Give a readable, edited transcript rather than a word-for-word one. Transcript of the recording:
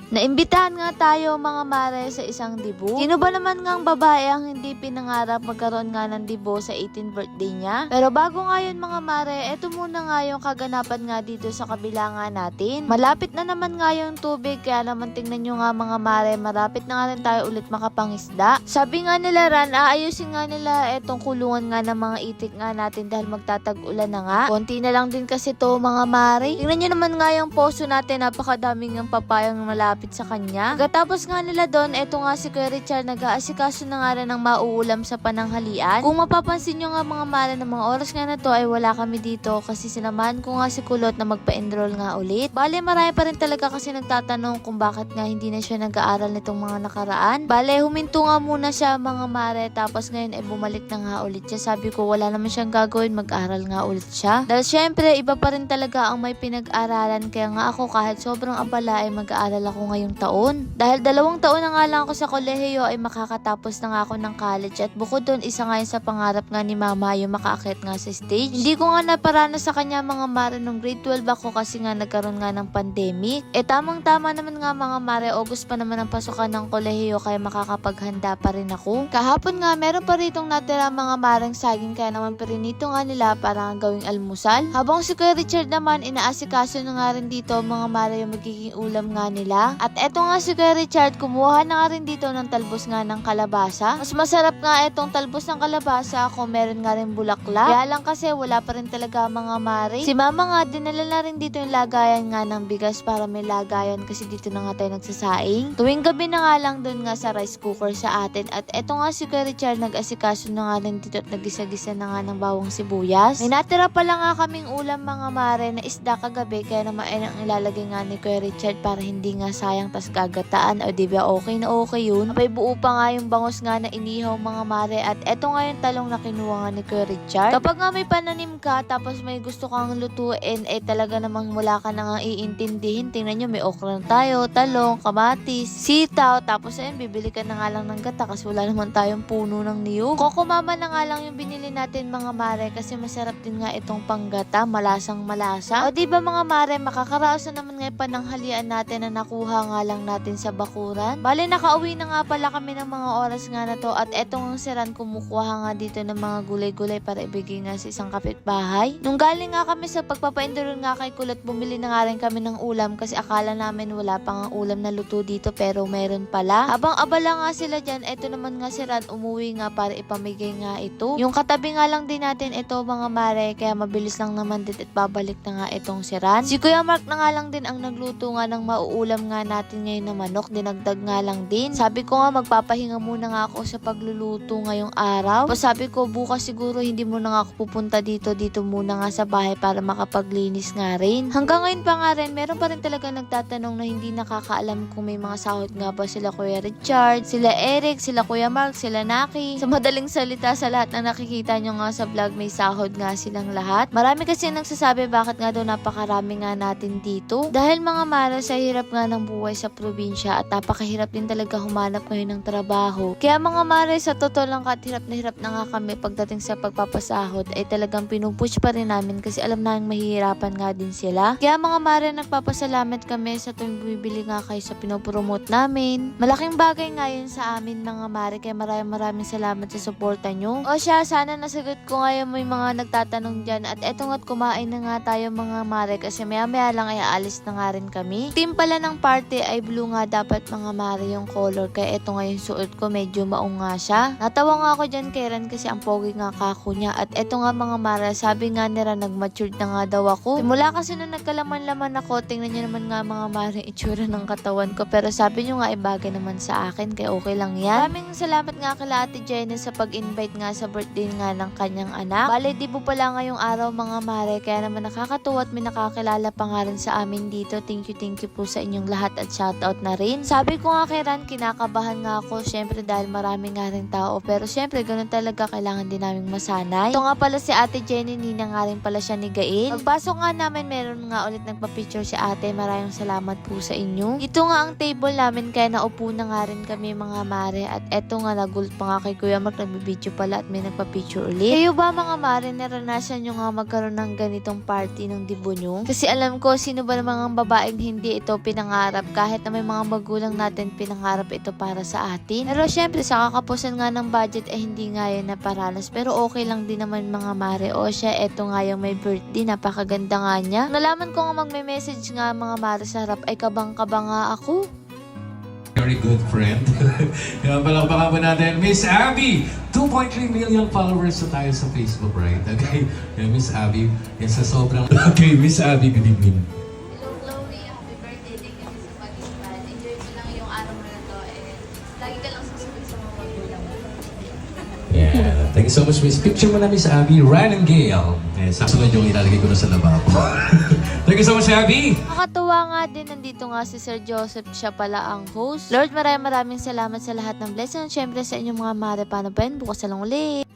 Naimbitahan nga tayo mga mare sa isang dibo. Sino ba naman ngang babae ang hindi pinangarap magkaroon nga ng dibo sa 18th birthday niya? Pero bago nga yun mga mare, eto muna nga yung kaganapan nga dito sa kabila nga natin. Malapit na naman nga yung tubig, kaya naman tingnan nyo nga mga mare, malapit na nga rin tayo ulit makapangisda. Sabi nga nila Ran, aayusin nga nila etong kulungan nga ng mga itik nga natin dahil magtatag-ulan na nga. Konti na lang din kasi to mga mare. Tingnan nyo naman nga yung poso natin, napakadaming ng papayang malapit sa kanya. Pagkatapos nga nila doon, eto nga si Kuya Richard nag-aasikaso na nga rin ng mauulam sa pananghalian. Kung mapapansin nyo nga mga mare, ng mga oras nga na to ay wala kami dito kasi sinamahan ko nga si Kulot na magpa-enroll nga ulit. Bale, marami pa rin talaga kasi nagtatanong kung bakit nga hindi na siya nag-aaral nitong mga nakaraan. Bale, huminto nga muna siya mga mare, tapos ngayon ay bumalik na nga ulit siya. Sabi ko wala naman siyang gagawin, mag-aral nga ulit siya. Dahil syempre, iba pa rin talaga ang may pinag-aralan, kaya nga ako kahit sobrang abala ay mag-aaral ako ngayong taon. Dahil 2 taon na nga lang ako sa kolehiyo ay makakatapos na nga ako ng college, at bukod doon isa nga yun sa pangarap nga ni mama yung makaakit nga sa stage. Hindi ko nga naparanas sa kanya mga mare nung grade 12 ako kasi nga nagkaroon nga ng pandemic. Tamang tama naman nga mga mare, August pa naman ang pasukan ng kolehiyo kaya makakapaghanda pa rin ako. Kahapon nga meron pa ritong natira mga mareng saging, kaya naman perinito nga nila para gawing almusal. Habang si Kuya Richard naman inaasikaso na nga rin dito mga mare yung magiging ulam nga nila. At eto nga si Kuya Richard, kumuha na nga rin dito ng talbos nga ng kalabasa. Mas masarap nga etong talbos ng kalabasa kung meron nga rin bulaklak. Kaya lang kasi wala pa rin talaga mga mare. Si mama nga dinala na rin dito yung lagayan nga ng bigas para may lagayan kasi dito na nga tayo nagsasaing. Tuwing gabi na nga lang dun nga sa rice cooker sa atin. At eto nga si Kuya Richard nag-asikaso na nga rin dito at nagisa-gisa na nga ng bawang sibuyas. May natira pala nga kaming ulam mga mare na isda kagabi, kaya naman ay ang ilalagay nga ni Kuya Richard para hindi nga sayang tas gagataan. O diba okay na okay yun. Abay buo pa nga yung bangos nga na inihaw mga mare. At eto nga yung talong na kinuha nga ni Kuya Richard. Kapag nga may pananim ka tapos may gusto kang lutuin, talaga namang wala ka na nga iintindihin. Tingnan nyo, may okra na tayo, talong, kamatis, sitaw, tapos ayun bibili ka na nga lang ng gata kasi wala naman tayong puno ng niyog. Kokomama na nga lang yung binili natin mga mare kasi masarap din nga itong panggata, malasang malasa. O diba mga mare, makakaraos na naman nga pananghalian natin na nakuha nga lang natin sa bakuran. Bale, nakauwi na nga pala kami ng mga oras nga na to, at etong si Ran kumukuha nga dito ng mga gulay-gulay para ibigay nga sa isang kapitbahay. Nung galing nga kami sa pagpapaendorol nga kay Kulot, bumili na nga rin kami ng ulam kasi akala namin wala pa nga ulam na luto dito pero meron pala. Habang abala nga sila dyan, eto naman nga si Ran umuwi nga para ipamigay nga ito. Yung katabi nga lang din natin ito mga mare, kaya mabilis lang naman din at babalik na nga itong si Ran. Si Kuya Mark na nga lang din ang nagluto nga ng mauulam nga natin ngayon na manok, dinagdag nga lang din. Sabi ko nga magpapahinga muna nga ako sa pagluluto ngayong araw. Tapos sabi ko bukas siguro hindi muna nga ako pupunta dito muna nga sa bahay para makapaglinis nga rin. Hanggang ngayon pa nga rin, meron pa rin talaga nagtatanong na hindi nakakaalam kung may mga sahod nga ba sila Kuya Richard, sila Eric, sila Kuya Mark, sila Naki. Sa madaling salita, sa lahat na nakikita nyo nga sa vlog, may sahod nga silang lahat. Marami kasi nagsasabi bakit nga daw napakarami nga natin dito. Dahil mga mara, sa hirap nga ng buhay sa probinsya at napakahirap din talaga humanap ngayon ng trabaho. Kaya mga mara, sa totoo lang kahit hirap na hirap na nga kami pagdating sa pagpapasahod ay talagang pinupush pa rin namin kasi alam namin mahihirapan nga din sila. Kaya mga mara, nagpapasalamat kami sa tuwing bibili nga kayo sa pinopromote namin. Malaking bagay nga yun sa amin mga mara, kaya maraming salamat sa suporta nyo. O siya, sana nasagot ko ngayon may mga nagtatanong dyan, at eto nga't kumain na nga tayo mga mare kasi maya lang ay aalis na nga rin kami. Team pala ng party ay blue nga dapat mga mare yung color, kaya eto nga yung suot ko, medyo maong nga siya. Natawa nga ako dyan kay Ran kasi ang pogi nga kako niya. At eto nga mga mare, sabi nga nila nag-matured na nga daw ako. Simula kasi nung nagkalaman-laman ako, tingnan nyo naman nga mga mare itsura ng katawan ko, pero sabi nyo nga ibagay naman sa akin kaya okay lang yan. Maraming salamat nga kala Ate Jenny sa pag-invite nga sa birthday nga ng kanyang anak. Bale, di po pala ngayong araw mga mare, kaya naman nakakatuwa at may nakakilala pa nga rin sa amin dito. Thank you po sa inyong lahat at shoutout na rin. Sabi ko nga kay Ran, kinakabahan nga ako syempre dahil marami nga rin tao, pero syempre ganun talaga, kailangan din namin masanay. Ito nga pala si Ate Jenny, nina nga rin pala siya ni Gail. Pagpasok nga namin, meron nga ulit nagpa-picture si ate. Maraming salamat po sa inyo. Ito nga ang table namin kaya naupo na nga rin kami mga mare. At eto nga nagulat pa nga kay Kuya Mark, nagbibideo pala at may nagpa-picture ulit. Kayo ba mga mare, naranasan nyo nga magkaroon ng ganitong party ng dibo nyo? Kasi alam ko, sino ba namang ang babaeng hindi ito pinangarap pinangarap kahit na may mga magulang natin pinangarap ito para sa atin. Pero syempre sa kakapusan nga ng budget hindi nga yun naparanas. Pero okay lang din naman mga mare. O siya, eto nga yung may birthday. Napakaganda nga niya. Nalaman ko nga magme-message nga mga mare sa harap ay kabang-kaba nga ako. Very good friend. Yan, palakpakan po natin. Miss Abby! 2.3 million followers na tayo sa Facebook, right? Okay. Yan, Miss Abby. Yan sa sobrang... Okay, Miss Abby, good evening. Hello, Chloe. Happy birthday. Thank you sa pag-ispan. Enjoy mo lang yung araw mo na to. And lagi ka lang susunod sa mga magulang mo. Yeah. Thank you so much, Miss. Picture mo na, Miss Abby. Ryan and Gail. Eh, sunod yung ilalagay ko na sa lababo. Thank you so much, Abby! Nakakatuwa nga din, nandito nga si Sir Joseph, siya pala ang host. Lord, maraming salamat sa lahat ng blessing. Siyempre sa inyong mga mare, paano pa yun? Bukas na lang ulit.